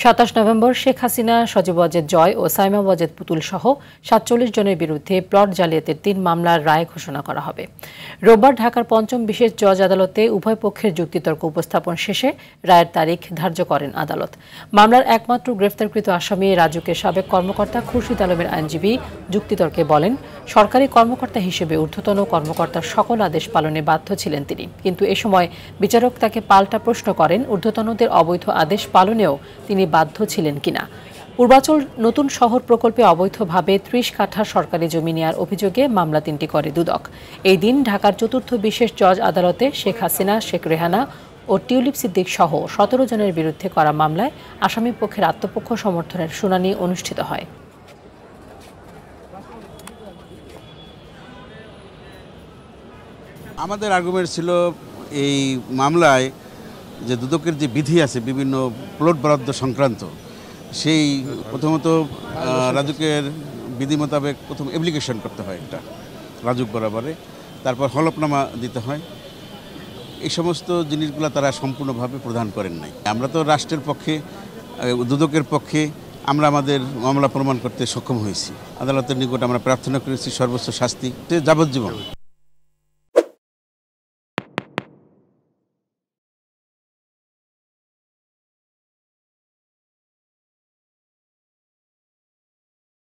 ২৭ November Sheikh Hasina, Sajeeb Wazed Joy ও সাইমা ওয়াজেদ পুতুল সহ ৪৭ জনের বিরুদ্ধে প্লট জালিয়াতির ৩ মামলার রায় ঘোষণা করা হবে। রোববার ঢাকার পঞ্চম বিশেষ জজ আদালতে উভয় পক্ষের যুক্তিতর্ক উপস্থাপন শেষে রায়ের তারিখ ধার্য করেন আদালত। মামলার একমাত্র গ্রেফতারকৃত আসামি রাজুকের সাবেক কর্মকর্তা খুরশিদ আলমের আইনজীবী যুক্তিতর্কে বলেন, সরকারি কর্মকর্তা হিসেবে ঊর্ধ্বতন কর্মকর্তার সকল আদেশ পালনে বাধ্য ছিলেন তিনি। কিন্তু এ সময় বিচারক তাকে পাল্টা প্রশ্ন করেন, ঊর্ধ্বতনদের অবৈধ আদেশ পালনেও তিনি বাধ্য ছিলেন কিনা। পূর্বাচল নতুন শহর প্রকল্পে অবৈধভাবে ৩০ কাঠা সরকারি জমি নেওয়ার অভিযোগে মামলা ৩টি করে দুদক। এই দিন ঢাকার চতুর্থ বিশেষ জজ আদালতে শেখ হাসিনা, শেখ রেহানা ও টিউলিপ সিদ্দিক সহ ১৭ জনের বিরুদ্ধে করা মামলায় আসামি পক্ষের আত্মপক্ষ সমর্থনের শুনানি অনুষ্ঠিত হয়। আমাদের আর্গুমেন্ট ছিল এই মামলায় যে দুদকের যে বিধি আছে বিভিন্ন প্লট বরাদ্দ সংক্রান্ত, সেই প্রথমত রাজুকের বিধি মোতাবেক প্রথম অ্যাপ্লিকেশন করতে হয় একটা রাজুক বরাবরে, তারপর হলফনামা দিতে হয়। এই সমস্ত জিনিসগুলো তারা সম্পূর্ণভাবে প্রদান করেন নাই। আমরা তো রাষ্ট্রের পক্ষে, দুদকের পক্ষে আমরা আমাদের মামলা প্রমাণ করতে সক্ষম হয়েছি। আদালতের নিকট আমরা প্রার্থনা করেছি সর্বোচ্চ শাস্তি, যাবজ্জীবন।